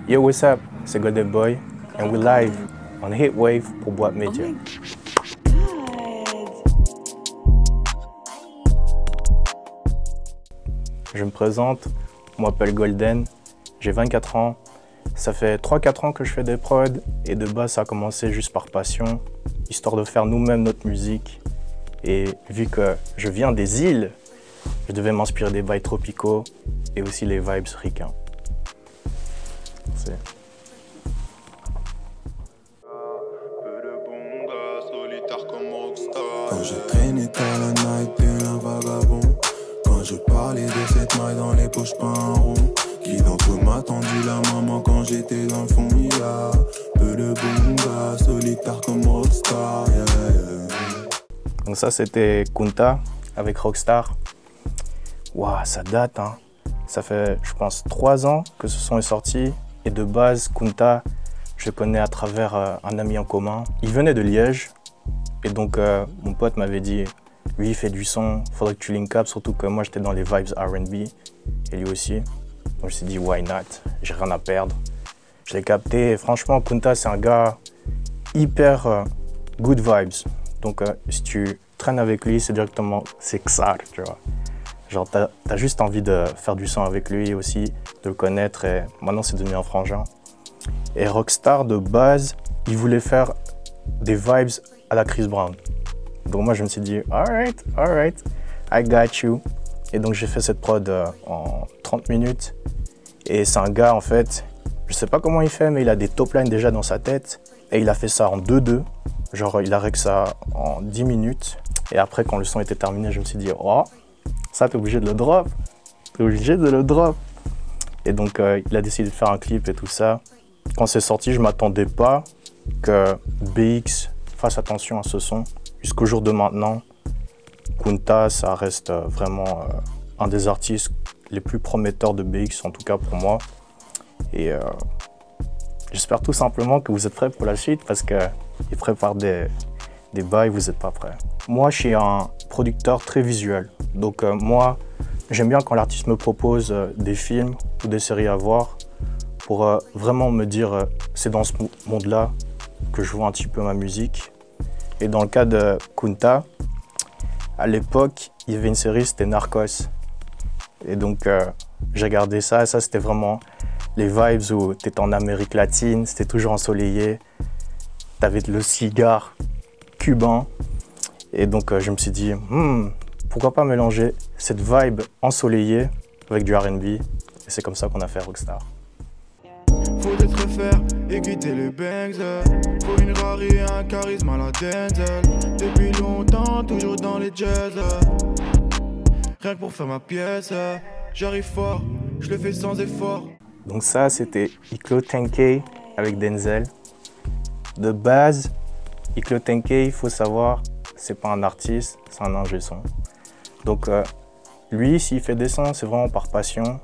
Yo, what's up? C'est Godel Boy, and we're live on Hitwave pour Boîte Média. Je me présente, je m'appelle Golden, j'ai 24 ans. Ça fait 3-4 ans que je fais des prods et de base ça a commencé juste par passion, histoire de faire nous-mêmes notre musique. Et vu que je viens des îles, je devais m'inspirer des bails tropicaux et aussi les vibes ricains. Merci. Quand je traînais à la night, bien un vagabond. Quand je parlais de cette maille dans les poches, pas un rond. Qui d'entre eux m'a tendu la maman quand j'étais dans le fond, yeah. Peu de bonga, solitaire comme rockstar, yeah, yeah. Donc ça c'était Kunta avec Rockstar. Waouh, ça date hein. Ça fait je pense 3 ans que ce son est sorti. Et de base, Kunta, je le connais à travers un ami en commun. Il venait de Liège. Et donc mon pote m'avait dit, lui il fait du son, faudrait que tu link up, surtout que moi j'étais dans les vibes R&B. Et lui aussi. Donc je me suis dit, why not? J'ai rien à perdre. Je l'ai capté. Et franchement, Kunta, c'est un gars hyper good vibes. Donc si tu traînes avec lui, c'est directement, c'est Xar, tu vois. Genre t'as juste envie de faire du son avec lui aussi, de le connaître et maintenant c'est devenu un frangin. Et Rockstar de base, il voulait faire des vibes à la Chris Brown. Donc moi je me suis dit, alright, I got you. Et donc j'ai fait cette prod en 30 minutes. Et c'est un gars en fait, je sais pas comment il fait, mais il a des top lines déjà dans sa tête. Et il a fait ça en 2-2. Genre il a réglé ça en 10 minutes. Et après quand le son était terminé, je me suis dit, oh, ça t'es obligé de le drop. T'es obligé de le drop. Et donc il a décidé de faire un clip et tout ça. Quand c'est sorti, je m'attendais pas que BX fasse attention à ce son. Jusqu'au jour de maintenant, Kunta, ça reste vraiment un des artistes les plus prometteurs de BX, en tout cas pour moi. Et j'espère tout simplement que vous êtes prêts pour la suite parce qu'il prépare des bails, vous n'êtes pas prêts. Moi, je suis un producteur très visuel. Donc moi, j'aime bien quand l'artiste me propose des films ou des séries à voir pour vraiment me dire c'est dans ce monde-là que je vois un petit peu ma musique. Et dans le cas de Kunta, à l'époque, il y avait une série, c'était Narcos. Et donc j'ai regardé ça, et ça c'était vraiment les vibes où tu étais en Amérique latine, c'était toujours ensoleillé. Tu avais le cigare cubain. Et donc je me suis dit, pourquoi pas mélanger cette vibe ensoleillée avec du R&B. Et c'est comme ça qu'on a fait Rockstar. Faut être faire et quitter les bangs. Faut une rare et un charisme à la Denzel. Depuis longtemps, toujours dans les jazz. Rien que pour faire ma pièce. J'arrive fort, je le fais sans effort. Donc ça, c'était Iklo Tenkay avec Denzel. De base, Iklo Tenkay, il faut savoir, c'est pas un artiste, c'est un ingé son. Donc lui, s'il fait des sons, c'est vraiment par passion.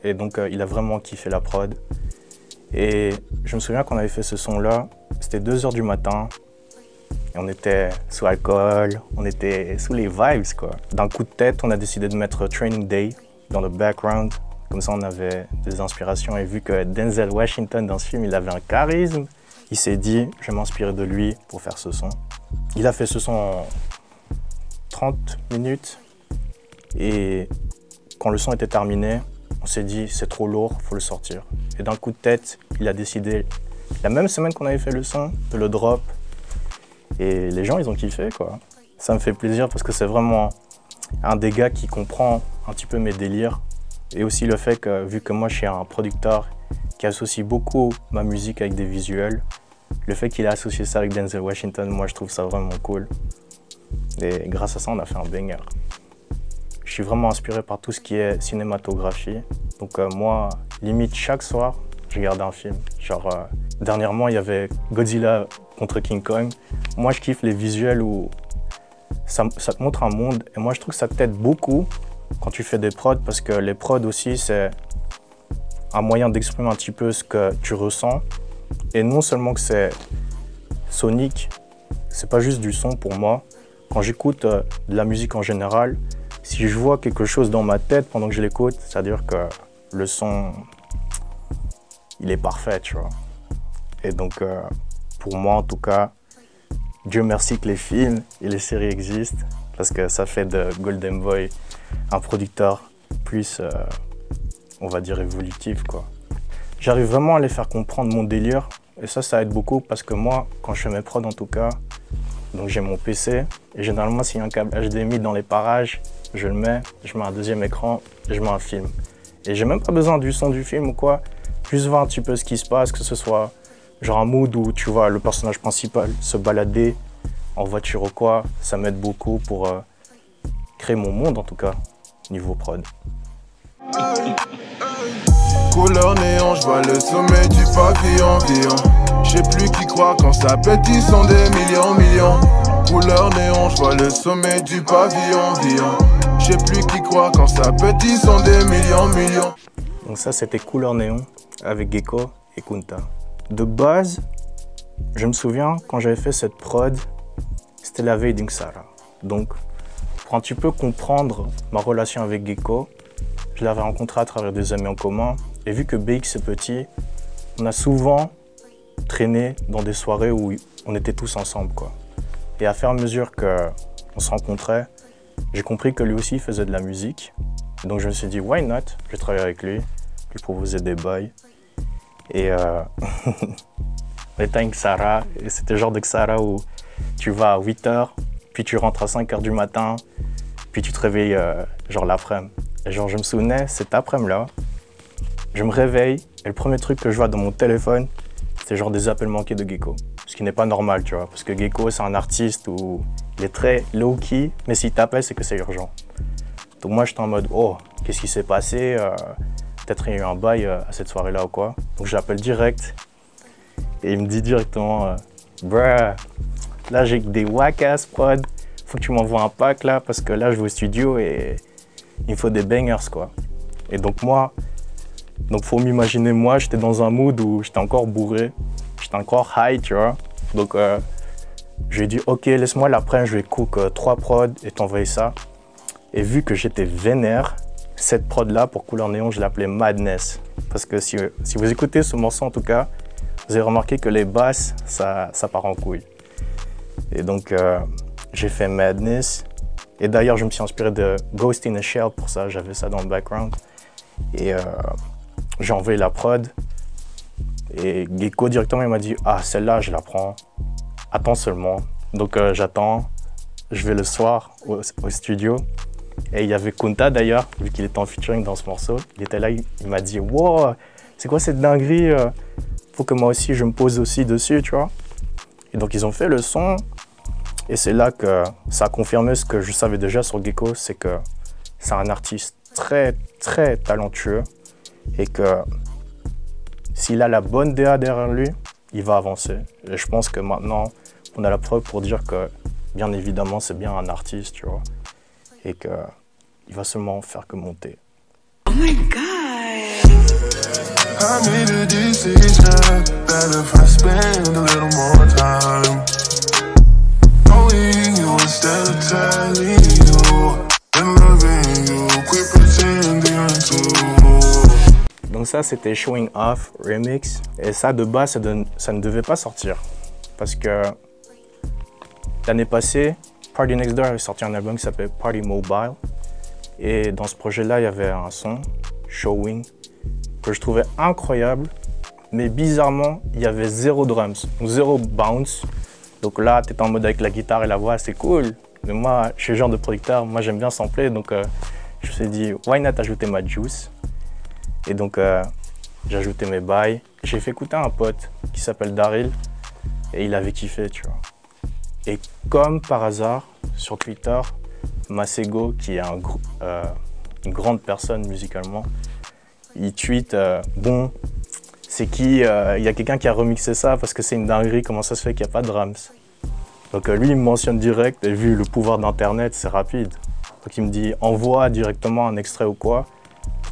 Et donc il a vraiment kiffé la prod. Et je me souviens qu'on avait fait ce son-là, c'était 2 h du matin. Et on était sous alcool, on était sous les vibes quoi. D'un coup de tête, on a décidé de mettre Training Day dans le background. Comme ça, on avait des inspirations. Et vu que Denzel Washington dans ce film, il avait un charisme, il s'est dit, je vais m'inspirer de lui pour faire ce son. Il a fait ce son en 30 minutes. Et quand le son était terminé, on s'est dit, c'est trop lourd, faut le sortir. Et d'un coup de tête, il a décidé, la même semaine qu'on avait fait le son, de le drop. Et les gens, ils ont kiffé, quoi. Ça me fait plaisir parce que c'est vraiment un des gars qui comprend un petit peu mes délires. Et aussi le fait que, vu que moi, je suis un producteur qui associe beaucoup ma musique avec des visuels, le fait qu'il ait associé ça avec Denzel Washington, moi, je trouve ça vraiment cool. Et grâce à ça, on a fait un banger. Je suis vraiment inspiré par tout ce qui est cinématographie. Donc moi, limite chaque soir, je regarde un film. Genre, dernièrement, il y avait Godzilla contre King Kong. Moi, je kiffe les visuels où ça te montre un monde. Et moi, je trouve que ça t'aide beaucoup quand tu fais des prods parce que les prods aussi, c'est un moyen d'exprimer un petit peu ce que tu ressens. Et non seulement que c'est sonique, c'est pas juste du son pour moi. Quand j'écoute de la musique en général, si je vois quelque chose dans ma tête pendant que je l'écoute, c'est-à-dire que le son, il est parfait, tu vois. Et donc, pour moi, en tout cas, Dieu merci que les films et les séries existent, parce que ça fait de Golden Boy un producteur plus, on va dire, évolutif, quoi. J'arrive vraiment à les faire comprendre mon délire, et ça aide beaucoup, parce que moi, quand je fais mes prods, en tout cas, donc j'ai mon PC, et généralement, s'il y a un câble HDMI dans les parages, je le mets, je mets un deuxième écran, et je mets un film. Et j'ai même pas besoin du son du film ou quoi, juste voir un petit peu ce qui se passe, que ce soit genre un mood où tu vois le personnage principal se balader en voiture ou quoi, ça m'aide beaucoup pour créer mon monde en tout cas, niveau prod. Couleur néon, je vois le sommet du pavillon, je sais plus qui croit quand ça pète, ils sont des millions. Couleur néon, je vois le sommet du pavillon, je sais plus qui croit quand ça pète, ils sont des millions. Donc ça c'était Couleur néon avec Gecko et Kunta. De base, je me souviens quand j'avais fait cette prod, c'était la veille d'Inxara. Donc pour un petit peu comprendre ma relation avec Gecko, je l'avais rencontré à travers des amis en commun. Et vu que BX est petit, on a souvent traîné dans des soirées où on était tous ensemble, quoi. Et à fur et à mesure qu'on se rencontrait, j'ai compris que lui aussi faisait de la musique. Et donc je me suis dit, why not? Je vais travailler avec lui, lui proposer des bails. Et on était à Inxara, et c'était le genre de Xara où tu vas à 8 h, puis tu rentres à 5 h du matin, puis tu te réveilles genre l'après-midi. Et genre je me souvenais, cet après-midi-là, je me réveille, et le premier truc que je vois dans mon téléphone, c'est genre des appels manqués de Gecko. Ce qui n'est pas normal, tu vois, parce que Gecko, c'est un artiste où il est très low-key, mais s'il t'appelle, c'est que c'est urgent. Donc moi, j'étais en mode, oh, qu'est-ce qui s'est passé? Peut-être il y a eu un bail à cette soirée-là ou quoi. Donc j'appelle direct, et il me dit directement, bruh, là j'ai des whack-ass prods, faut que tu m'envoies un pack là, parce que là je vais au studio et il me faut des bangers, quoi. Et donc moi, faut m'imaginer, moi, j'étais dans un mood où j'étais encore bourré, j'étais encore high, tu vois. Donc, j'ai dit, ok, laisse-moi l'après-midi, je vais cook 3 prods et t'envoyer ça. Et vu que j'étais vénère, cette prod-là, pour Couleur néon, je l'appelais Madness. Parce que si vous écoutez ce morceau, en tout cas, vous avez remarqué que les basses, ça part en couille. Et donc, j'ai fait Madness. Et d'ailleurs, je me suis inspiré de Ghost in a Shell pour ça, j'avais ça dans le background. Et j'ai envoyé la prod. Et Gecko directement, il m'a dit, ah, celle-là, je la prends. Attends seulement. Donc j'attends. Je vais le soir au studio. Et il y avait Kunta d'ailleurs, vu qu'il était en featuring dans ce morceau. Il était là, il m'a dit, wow, c'est quoi cette dinguerie? Faut que moi aussi, je me pose aussi dessus, tu vois. Et donc ils ont fait le son. Et c'est là que ça a confirmé ce que je savais déjà sur Gecko, c'est que c'est un artiste très, très talentueux. Et que s'il a la bonne DA derrière lui, il va avancer. Et je pense que maintenant, on a la preuve pour dire que, bien évidemment, c'est bien un artiste, tu vois. Et qu'il va seulement faire que monter. Oh my God! I made a decision that if I spend a little more time knowing you instead of telling you and loving you, quit pretending to. Donc ça, c'était Showing Off Remix. Et ça, de base, ça ne devait pas sortir. Parce que l'année passée, Party Next Door avait sorti un album qui s'appelait Party Mobile. Et dans ce projet-là, il y avait un son, Showing, que je trouvais incroyable. Mais bizarrement, il y avait zéro drums, zéro bounce. Donc là, tu es en mode avec la guitare et la voix, c'est cool. Mais moi, je suis le genre de producteur, moi j'aime bien sampler. Donc je me suis dit, why not ajouter ma juice? Et donc, j'ai ajouté mes bails. J'ai fait écouter à un pote qui s'appelle Daryl. Et il avait kiffé, tu vois. Et comme par hasard, sur Twitter, Masego, qui est une grande personne musicalement, il tweet bon, c'est qui? Il y a quelqu'un qui a remixé ça parce que c'est une dinguerie, comment ça se fait qu'il n'y a pas de drums? Donc lui, il me mentionne direct, et vu le pouvoir d'Internet, c'est rapide. Donc il me dit, envoie directement un extrait ou quoi.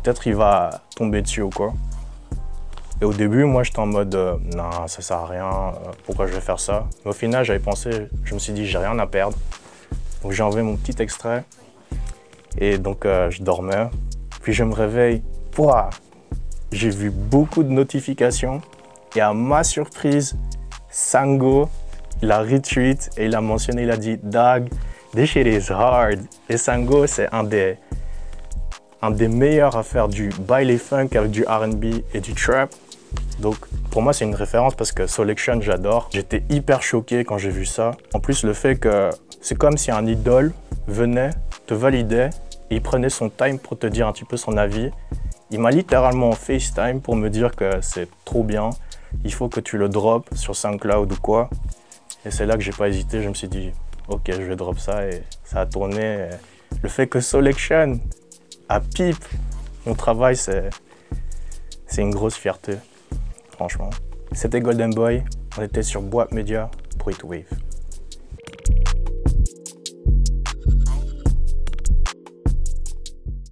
Peut-être il va tomber dessus ou quoi. Et au début, moi, j'étais en mode non, ça sert à rien, pourquoi je vais faire ça? Mais au final, j'avais pensé, je me suis dit, j'ai rien à perdre. Donc j'ai envoyé mon petit extrait. Et donc je dormais. Puis je me réveille. Pouah, j'ai vu beaucoup de notifications et à ma surprise, Sango, il a retweet et il a mentionné, il a dit « Dog, this shit is hard ». Et Sango, c'est un des meilleurs à faire du baile funk avec du R&B et du trap. Donc pour moi, c'est une référence parce que Soulection, j'adore. J'étais hyper choqué quand j'ai vu ça. En plus, le fait que c'est comme si un idole venait, te validait et il prenait son time pour te dire un petit peu son avis. Il m'a littéralement FaceTime pour me dire que c'est trop bien. Il faut que tu le drops sur SoundCloud ou quoi. Et c'est là que j'ai pas hésité. Je me suis dit, ok, je vais drop ça et ça a tourné. Le fait que Soulection a pipe mon travail, c'est une grosse fierté, franchement. C'était Golden Boy. On était sur Boîte Média pour Heatwave.